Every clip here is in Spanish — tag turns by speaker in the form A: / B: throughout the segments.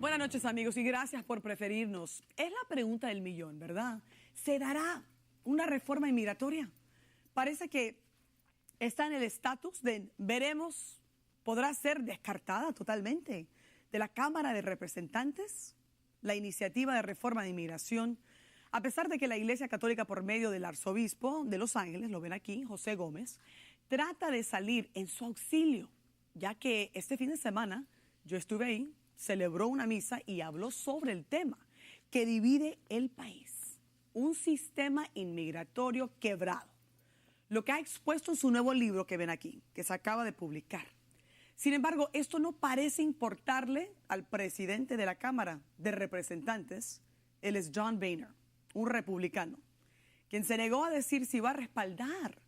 A: Buenas noches, amigos, y gracias por preferirnos. Es la pregunta del millón, ¿verdad? ¿Se dará una reforma inmigratoria? Parece que está en el estatus de veremos, podrá ser descartada totalmente de la Cámara de Representantes la iniciativa de reforma de inmigración, a pesar de que la Iglesia Católica, por medio del arzobispo de Los Ángeles, lo ven aquí, José Gómez, trata de salir en su auxilio, ya que este fin de semana yo estuve ahí, celebró una misa y habló sobre el tema que divide el país, un sistema inmigratorio quebrado, lo que ha expuesto en su nuevo libro que ven aquí, que se acaba de publicar. Sin embargo, esto no parece importarle al presidente de la Cámara de Representantes. Él es John Boehner, un republicano, quien se negó a decir si va a respaldar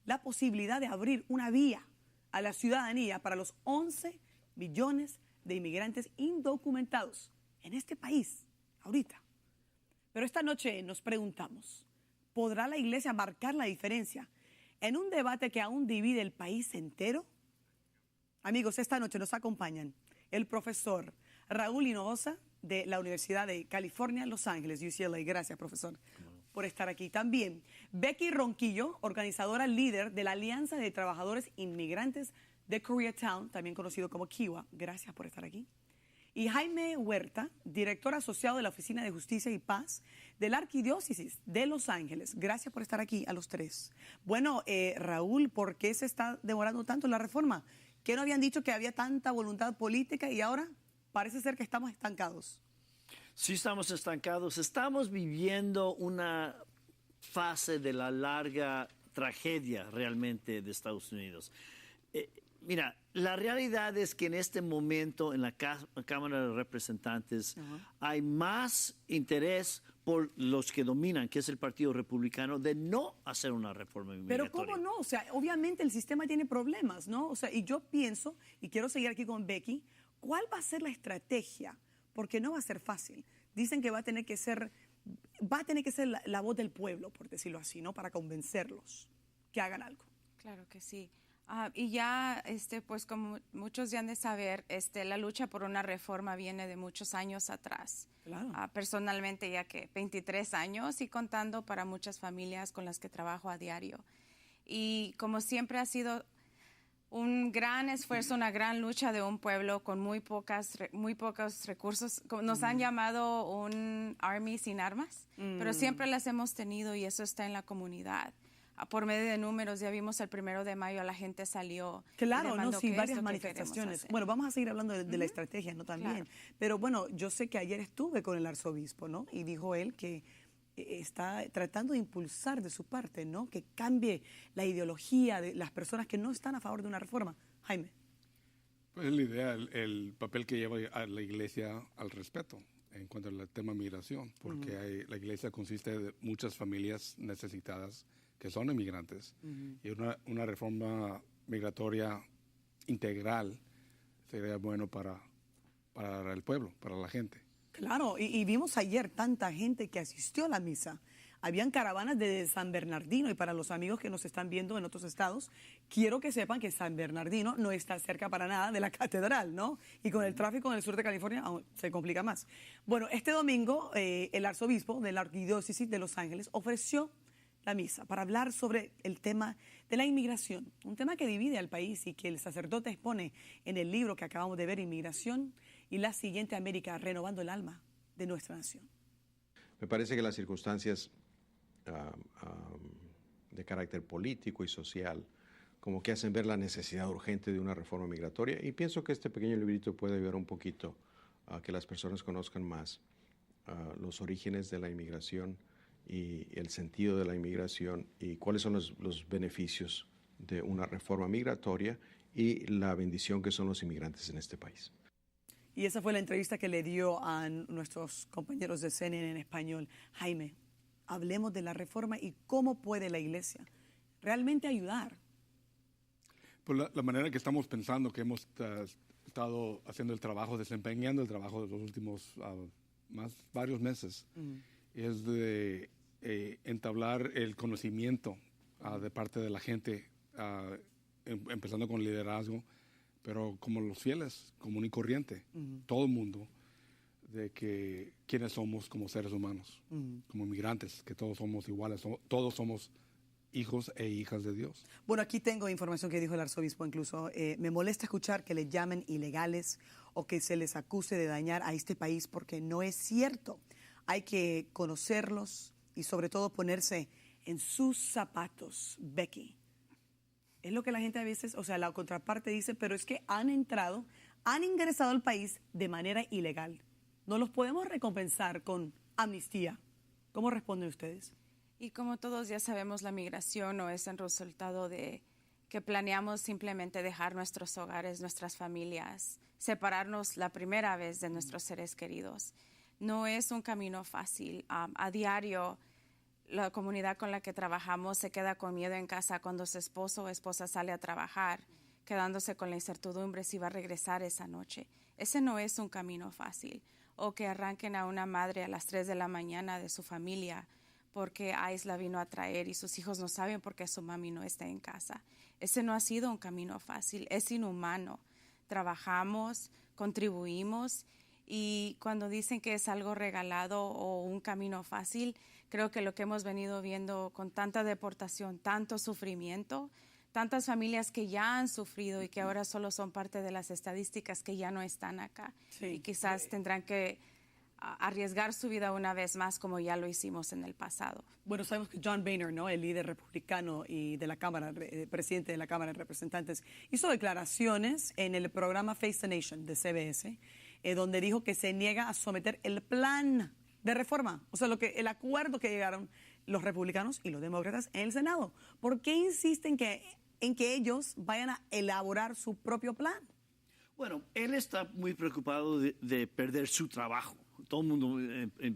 A: la posibilidad de abrir una vía a la ciudadanía para los 11 millones de inmigrantes indocumentados en este país, ahorita. Pero esta noche nos preguntamos, ¿podrá la Iglesia marcar la diferencia en un debate que aún divide el país entero? Amigos, esta noche nos acompañan el profesor Raúl Hinojosa de la Universidad de California, Los Ángeles, UCLA. Gracias, profesor, por estar aquí. También Becky Ronquillo, organizadora líder de la Alianza de Trabajadores Inmigrantes de Koreatown, también conocido como Kiwa. Gracias por estar aquí. Y Jaime Huerta, director asociado de la Oficina de Justicia y Paz de la Arquidiócesis de Los Ángeles. Gracias por estar aquí a los tres. Bueno, Raúl, ¿por qué se está demorando tanto la reforma? ¿Qué no habían dicho que había tanta voluntad política y ahora parece ser que estamos estancados?
B: Sí, estamos estancados. Estamos viviendo una fase de la larga tragedia realmente de Estados Unidos. Mira, la realidad es que en este momento en la Cámara de Representantes hay más interés por los que dominan, que es el Partido Republicano, de no hacer una reforma migratoria.
A: Pero ¿cómo no? O sea, obviamente el sistema tiene problemas, ¿no? O sea, y yo pienso, y quiero seguir aquí con Becky, ¿cuál va a ser la estrategia? Porque no va a ser fácil. Dicen que va a tener que ser la voz del pueblo, por decirlo así, ¿no? Para convencerlos que hagan algo.
C: Claro que sí. Y ya, pues como muchos ya han de saber, la lucha por una reforma viene de muchos años atrás.
A: Claro.
C: Personalmente, ya que 23 años y contando para muchas familias con las que trabajo a diario. Y como siempre ha sido un gran esfuerzo, una gran lucha de un pueblo con muy pocos recursos. Nos han llamado un army sin armas, pero siempre las hemos tenido y eso está en la comunidad. Por medio de números, ya vimos el 1 de mayo, la gente salió.
A: Claro, no, sí, varias manifestaciones. Bueno, vamos a seguir hablando de la estrategia, ¿no? También. Claro. Pero bueno, yo sé que ayer estuve con el arzobispo, ¿no? Y dijo él que está tratando de impulsar de su parte, ¿no? Que cambie la ideología de las personas que no están a favor de una reforma. Jaime.
D: Pues la idea, el papel que lleva a la Iglesia al respeto en cuanto al tema migración, porque la Iglesia consiste de muchas familias necesitadas que son inmigrantes, y una reforma migratoria integral sería bueno para el pueblo, para la gente.
A: Claro, y vimos ayer tanta gente que asistió a la misa. Habían caravanas de San Bernardino, y para los amigos que nos están viendo en otros estados, quiero que sepan que San Bernardino no está cerca para nada de la catedral, ¿no? Y con el tráfico en el sur de California se complica más. Bueno, este domingo el arzobispo de la Arquidiócesis de Los Ángeles ofreció la misa para hablar sobre el tema de la inmigración, un tema que divide al país y que el sacerdote expone en el libro que acabamos de ver, Inmigración y la siguiente América, renovando el alma de nuestra nación.
E: Me parece que las circunstancias de carácter político y social como que hacen ver la necesidad urgente de una reforma migratoria, y pienso que este pequeño librito puede ayudar un poquito a que las personas conozcan más los orígenes de la inmigración y el sentido de la inmigración y cuáles son los beneficios de una reforma migratoria y la bendición que son los inmigrantes en este país.
A: Y esa fue la entrevista que le dio a nuestros compañeros de CNN en español. Jaime, hablemos de la reforma y cómo puede la Iglesia realmente ayudar.
D: Pues la manera que estamos pensando, que hemos estado haciendo el trabajo, desempeñando el trabajo de los últimos varios meses, es de entablar el conocimiento de parte de la gente, empezando con liderazgo, pero como los fieles, común y corriente, todo el mundo, de que quiénes somos como seres humanos, como migrantes, que todos somos iguales, todos somos hijos e hijas de Dios.
A: Bueno, aquí tengo información que dijo el arzobispo incluso. Me molesta escuchar que le llamen ilegales o que se les acuse de dañar a este país porque no es cierto. Hay que conocerlos y sobre todo ponerse en sus zapatos, Becky. Es lo que la gente a veces, o sea, la contraparte dice, pero es que han ingresado al país de manera ilegal. No los podemos recompensar con amnistía. ¿Cómo responden ustedes?
C: Y como todos ya sabemos, la migración no es el resultado de que planeamos simplemente dejar nuestros hogares, nuestras familias, separarnos la primera vez de nuestros seres queridos. No es un camino fácil. A diario, la comunidad con la que trabajamos se queda con miedo en casa cuando su esposo o esposa sale a trabajar, quedándose con la incertidumbre si va a regresar esa noche. Ese no es un camino fácil. O que arranquen a una madre a las 3 de la mañana de su familia porque ICE la vino a traer y sus hijos no saben por qué su mami no está en casa. Ese no ha sido un camino fácil, es inhumano. Trabajamos, contribuimos y cuando dicen que es algo regalado o un camino fácil, creo que lo que hemos venido viendo con tanta deportación, tanto sufrimiento, tantas familias que ya han sufrido y que ahora solo son parte de las estadísticas que ya no están acá y quizás tendrán que arriesgar su vida una vez más como ya lo hicimos en el pasado.
A: Bueno, sabemos que John Boehner, ¿no?, el líder republicano y de la Cámara, presidente de la Cámara de Representantes, hizo declaraciones en el programa Face the Nation de CBS, donde dijo que se niega a someter el plan de reforma, o sea, el acuerdo que llegaron los republicanos y los demócratas en el Senado. ¿Por qué insisten en que ellos vayan a elaborar su propio plan?
B: Bueno, él está muy preocupado de perder su trabajo. Todo el mundo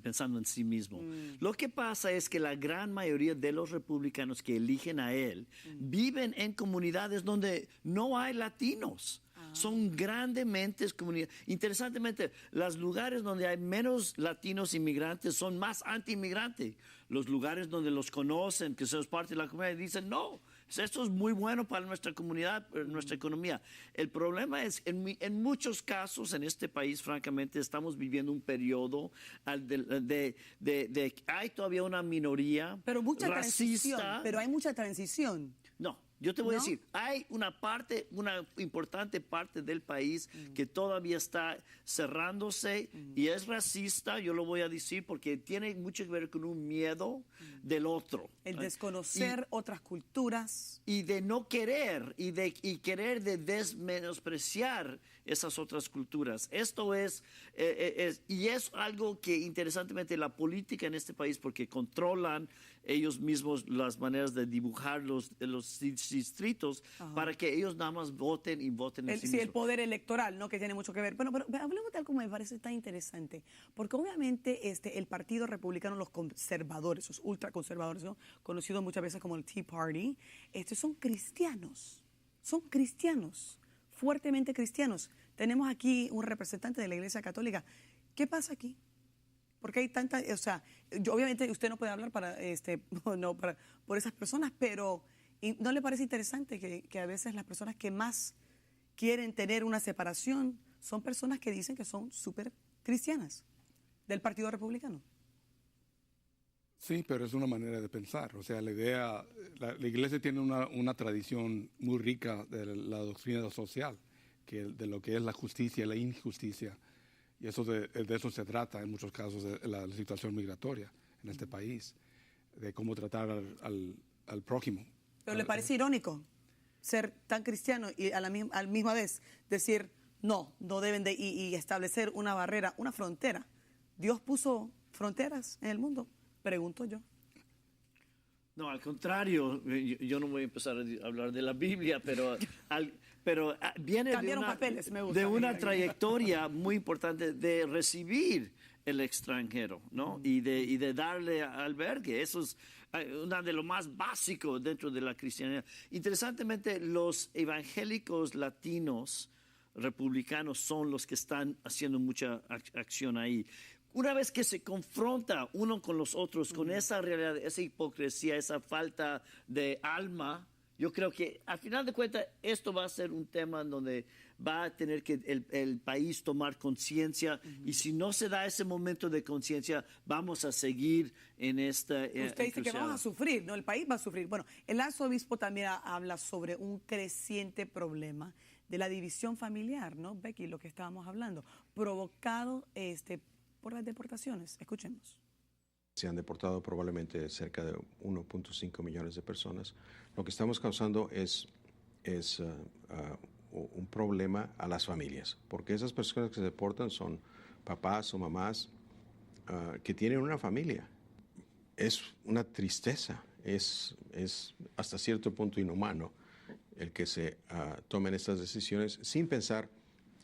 B: pensando en sí mismo. Lo que pasa es que la gran mayoría de los republicanos que eligen a él viven en comunidades donde no hay latinos. Son grandemente comunidades. Interesantemente, los lugares donde hay menos latinos inmigrantes son más anti-inmigrantes. Los lugares donde los conocen, que son parte de la comunidad, dicen no. Esto es muy bueno para nuestra comunidad, para nuestra economía. El problema es, en muchos casos en este país, francamente, estamos viviendo un periodo de hay todavía una minoría
A: pero mucha
B: racista.
A: Transición, pero hay mucha transición.
B: No. Yo te voy a decir, hay una importante parte del país que todavía está cerrándose y es racista, yo lo voy a decir, porque tiene mucho que ver con un miedo del otro.
A: El desconocer otras culturas.
B: Y de no querer, y querer de desmenospreciar esas otras culturas. Esto y es algo que interesantemente la política en este país, porque controlan ellos mismos las maneras de dibujar los distritos para que ellos nada más voten y voten en sí mismos.
A: El poder electoral, ¿no?, que tiene mucho que ver. Bueno, pero hablemos de algo que me parece tan interesante, porque obviamente el Partido Republicano, los conservadores, los ultraconservadores, ¿no?, conocidos muchas veces como el Tea Party, son cristianos, fuertemente cristianos. Tenemos aquí un representante de la Iglesia Católica. ¿Qué pasa aquí? Porque hay tanta, o sea, obviamente usted no puede hablar por esas personas, pero ¿no le parece interesante que a veces las personas que más quieren tener una separación son personas que dicen que son súper cristianas del Partido Republicano?
D: Sí, pero es una manera de pensar. O sea, la Iglesia tiene una tradición muy rica de la doctrina social, de lo que es la justicia y la injusticia. Y de eso se trata en muchos casos de la situación migratoria en este país, de cómo tratar al prójimo.
A: ¿Pero le parece irónico ser tan cristiano y a la misma vez decir no deben de y establecer una barrera, una frontera? ¿Dios puso fronteras en el mundo? Pregunto yo.
B: No, al contrario, yo no voy a empezar a hablar de la Biblia, pero viene de una trayectoria muy importante de recibir el extranjero, ¿no? Y de darle albergue. Eso es una de lo más básico dentro de la cristiandad. Interesantemente, los evangélicos latinos republicanos son los que están haciendo mucha acción ahí. Una vez que se confronta uno con los otros, con esa realidad, esa hipocresía, esa falta de alma Yo creo que al final de cuentas esto va a ser un tema en donde va a tener que el país tomar conciencia y si no se da ese momento de conciencia vamos a seguir en esta
A: Usted dice que vamos a sufrir, ¿no? El país va a sufrir. Bueno, el arzobispo también habla sobre un creciente problema de la división familiar, ¿no, Becky? Lo que estábamos hablando, provocado por las deportaciones. Escuchemos.
E: Se han deportado probablemente cerca de 1.5 millones de personas. Lo que estamos causando es un problema a las familias, porque esas personas que se deportan son papás o mamás que tienen una familia. Es una tristeza, es hasta cierto punto inhumano el que se tomen estas decisiones sin pensar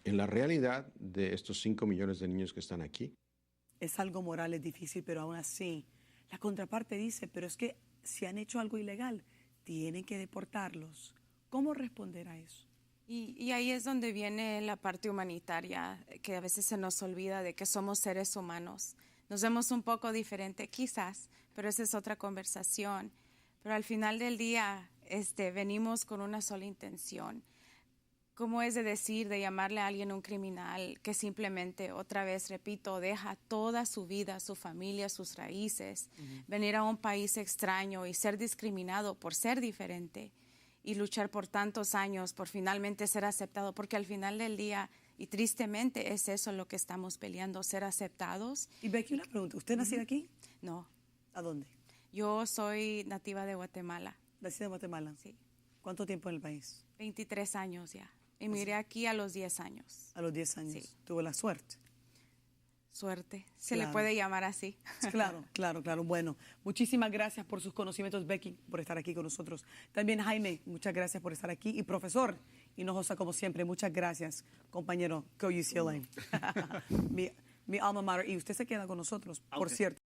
E: en la realidad de estos 5 millones de niños que están aquí.
A: Es algo moral, es difícil, pero aún así, la contraparte dice, pero es que si han hecho algo ilegal, tienen que deportarlos. ¿Cómo responder a eso?
C: Y ahí es donde viene la parte humanitaria, que a veces se nos olvida de que somos seres humanos. Nos vemos un poco diferente, quizás, pero esa es otra conversación. Pero al final del día, venimos con una sola intención. ¿Cómo es de llamarle a alguien un criminal que simplemente, otra vez, repito, deja toda su vida, su familia, sus raíces, venir a un país extraño y ser discriminado por ser diferente y luchar por tantos años por finalmente ser aceptado? Porque al final del día, y tristemente, es eso lo que estamos peleando, ser aceptados.
A: Y Becky, una pregunta, ¿usted nació aquí?
C: No,
A: ¿A dónde?
C: yo soy nativa de Guatemala.
A: Nacida en Guatemala.
C: Sí,
A: ¿Cuánto tiempo en el país?
C: 23 años ya. Emigré aquí a los 10 años.
A: A los 10 años.
C: Sí.
A: Tuvo la suerte.
C: Suerte, se
A: Claro.
C: le puede llamar así.
A: Claro, claro, claro. Bueno, muchísimas gracias por sus conocimientos, Becky, por estar aquí con nosotros. También Jaime, muchas gracias por estar aquí. Y profesor Hinojosa, como siempre, muchas gracias, compañero, Go UCLA. mi alma mater. Y usted se queda con nosotros, por
B: Ok.
A: cierto.